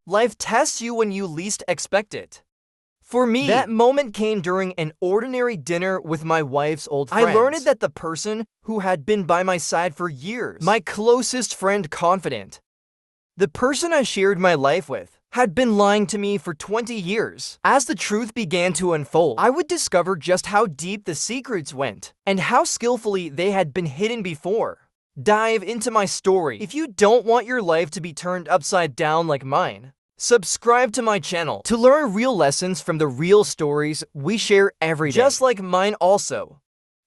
Life tests you when you least expect it. For me, that moment came during an ordinary dinner with my wife's old friends. I learned that the person who had been by my side for years, my closest friend confidant, the person I shared my life with, had been lying to me for 20 years. As the truth began to unfold, I would discover just how deep the secrets went and how skillfully they had been hidden before. Dive into my story. If you don't want your life to be turned upside down like mine, subscribe to my channel to learn real lessons from the real stories we share every day. Just like mine also.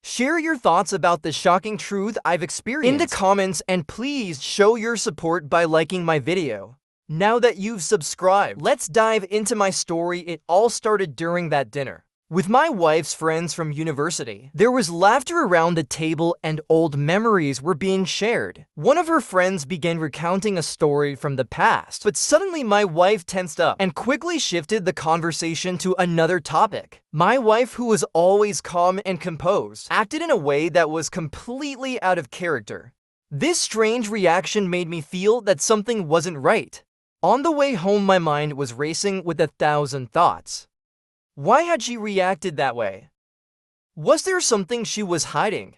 Share your thoughts about the shocking truth I've experienced in the comments, and please show your support by liking my video. Now that you've subscribed, let's dive into my story. It all started during that dinner with my wife's friends from university. There was laughter around the table and old memories were being shared. One of her friends began recounting a story from the past, but suddenly my wife tensed up and quickly shifted the conversation to another topic. My wife, who was always calm and composed, acted in a way that was completely out of character. This strange reaction made me feel that something wasn't right. On the way home, my mind was racing with 1,000 thoughts. Why had she reacted that way? Was there something she was hiding?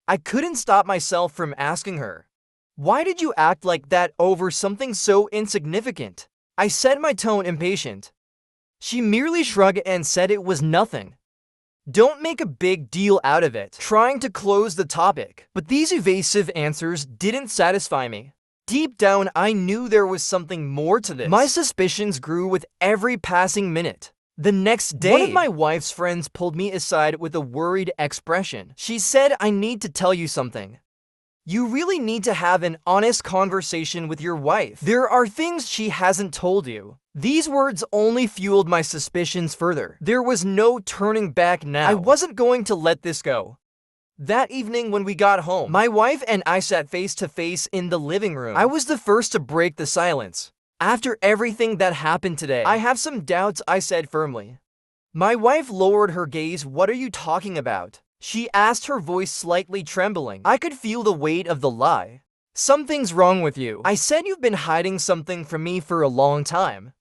I couldn't stop myself from asking her, "Why did you act like that over something so insignificant?" I said, my tone impatient. She merely shrugged and said it was nothing. Don't make a big deal out of it, trying to close the topic. But these evasive answers didn't satisfy me. Deep down, I knew there was something more to this. My suspicions grew with every passing minute. The next day, one of my wife's friends pulled me aside with a worried expression. She said, "I need to tell you something. You really need to have an honest conversation with your wife. There are things she hasn't told you." These words only fueled my suspicions further. There was no turning back now. I wasn't going to let this go. That evening when we got home, my wife and I sat face to face in the living room. I was the first to break the silence. "After everything that happened today, I have some doubts," I said firmly. My wife lowered her gaze. "What are you talking about?" she asked, her voice slightly trembling. I could feel the weight of the lie. "Something's wrong with you," I said. "You've been hiding something from me for a long time,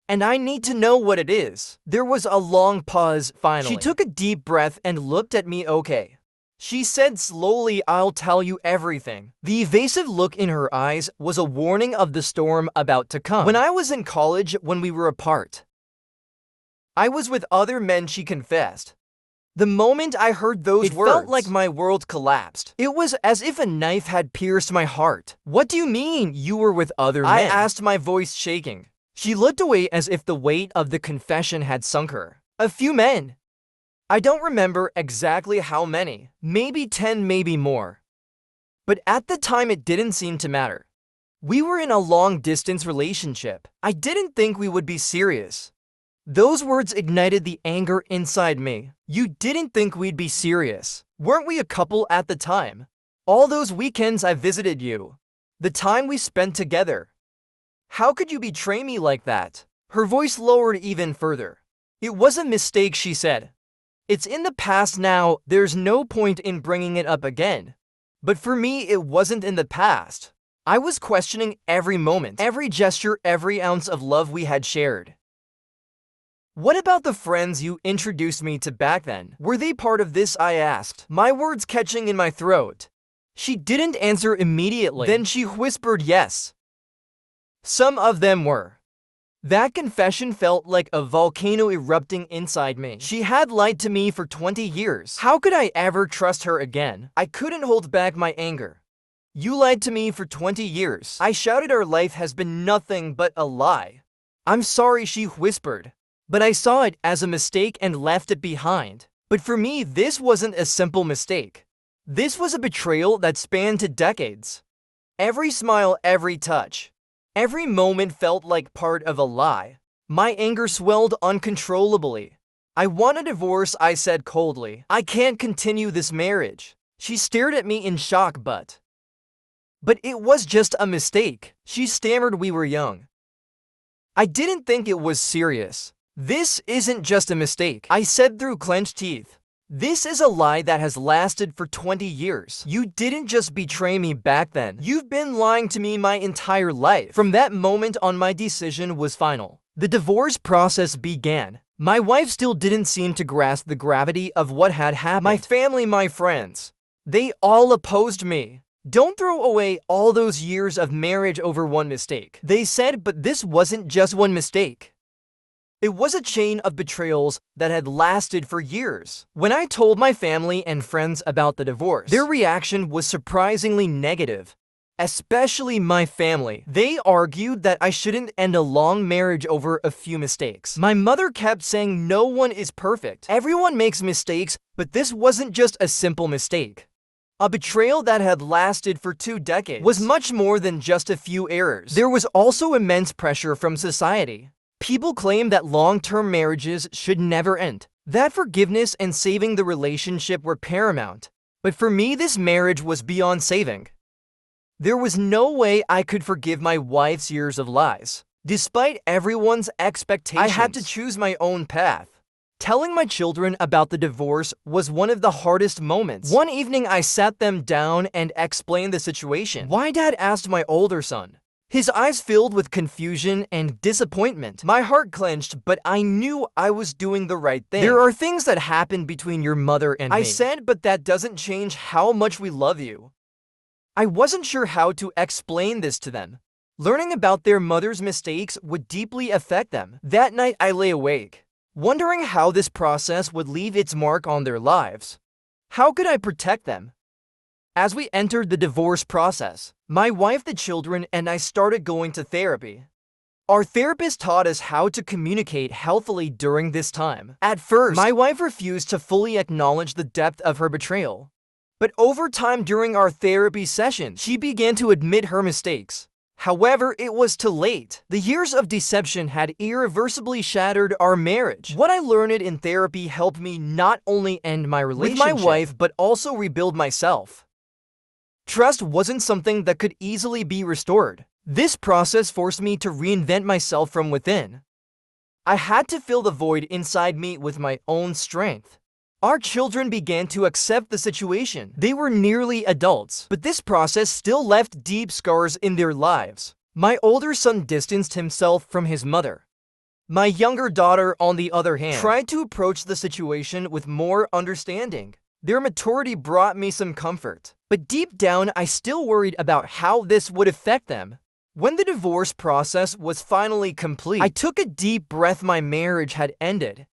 and I need to know what it is." There was a long pause. Finally, she took a deep breath and looked at me. "Okay," she said slowly, "I'll tell you everything." The evasive look in her eyes was a warning of the storm about to come. "When I was in college, when we were apart, I was with other men," she confessed. The moment I heard those words, it felt like my world collapsed. It was as if a knife had pierced my heart. "What do you mean, you were with other men?" I asked, my voice shaking. She looked away as if the weight of the confession had sunk her. "A few men. I don't remember exactly how many. Maybe 10, maybe more. But at the time it didn't seem to matter. We were in a long-distance relationship. I didn't think we would be serious." Those words ignited the anger inside me. "You didn't think we'd be serious? Weren't we a couple at the time? All those weekends I visited you, the time we spent together. How could you betray me like that?" Her voice lowered even further. "It was a mistake," she said. "It's in the past now. There's no point in bringing it up again." But for me, it wasn't in the past. I was questioning every moment, every gesture, every ounce of love we had shared. "What about the friends you introduced me to back then? Were they part of this?" I asked, my words catching in my throat. She didn't answer immediately. Then she whispered, "Yes. Some of them were." That confession felt like a volcano erupting inside me. She had lied to me for 20 years. How could I ever trust her again? I couldn't hold back my anger. "You lied to me for 20 years. I shouted. "Our life has been nothing but a lie." "I'm sorry," she whispered. But I saw it as a mistake and left it behind. But for me, this wasn't a simple mistake. This was a betrayal that spanned to decades. Every smile, every touch, every moment felt like part of a lie. My anger swelled uncontrollably. "I want a divorce," I said coldly. "I can't continue this marriage." She stared at me in shock. But it was just a mistake," she stammered. "We were young. I didn't think it was serious." "This isn't just a mistake," I said through clenched teeth. This is a lie that has lasted for 20 years. You didn't just betray me back then. You've been lying to me my entire life. From that moment on, my decision was final. The divorce process began. My wife still didn't seem to grasp the gravity of what had happened. My family, my friends, they all opposed me. Don't throw away all those years of marriage over one mistake, they said, but this wasn't just one mistake. It was a chain of betrayals that had lasted for years. When I told my family and friends about the divorce, their reaction was surprisingly negative, especially my family. They argued that I shouldn't end a long marriage over a few mistakes. My mother kept saying no one is perfect. Everyone makes mistakes, but this wasn't just a simple mistake. A betrayal that had lasted for 2 decades was much more than just a few errors. There was also immense pressure from society. People claim that long-term marriages should never end, that forgiveness and saving the relationship were paramount. But for me, this marriage was beyond saving. There was no way I could forgive my wife's years of lies. Despite everyone's expectations, I had to choose my own path. Telling my children about the divorce was one of the hardest moments. One evening, I sat them down and explained the situation. "Why, Dad?" asked my older son. His eyes filled with confusion and disappointment. My heart clenched, but I knew I was doing the right thing. "There are things that happen between your mother and me," I said, "but that doesn't change how much we love you." I wasn't sure how to explain this to them. Learning about their mother's mistakes would deeply affect them. That night, I lay awake, wondering how this process would leave its mark on their lives. How could I protect them? As we entered the divorce process, my wife, the children, and I started going to therapy. Our therapist taught us how to communicate healthily during this time. At first, my wife refused to fully acknowledge the depth of her betrayal. But over time during our therapy session, she began to admit her mistakes. However, it was too late. The years of deception had irreversibly shattered our marriage. What I learned in therapy helped me not only end my relationship with my wife, but also rebuild myself. Trust wasn't something that could easily be restored. This process forced me to reinvent myself from within. I had to fill the void inside me with my own strength. Our children began to accept the situation. They were nearly adults, but this process still left deep scars in their lives. My older son distanced himself from his mother. My younger daughter, on the other hand, tried to approach the situation with more understanding. Their maturity brought me some comfort, but deep down, I still worried about how this would affect them. When the divorce process was finally complete, I took a deep breath. My marriage had ended.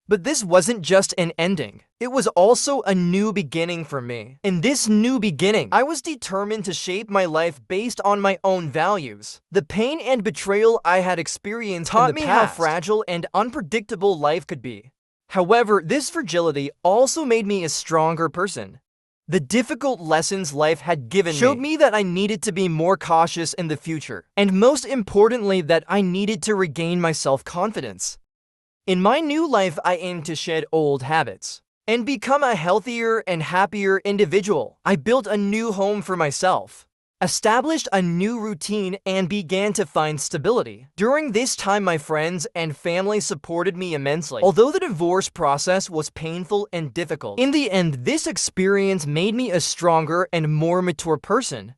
But this wasn't just an ending. It was also a new beginning for me. In this new beginning, I was determined to shape my life based on my own values. The pain and betrayal I had experienced taught me how fragile and unpredictable life could be. However, this fragility also made me a stronger person. The difficult lessons life had given me showed me that I needed to be more cautious in the future, and most importantly, that I needed to regain my self-confidence. In my new life, I aim to shed old habits and become a healthier and happier individual. I built a new home for myself, established a new routine, and began to find stability. During this time, my friends and family supported me immensely. Although the divorce process was painful and difficult, in the end, this experience made me a stronger and more mature person.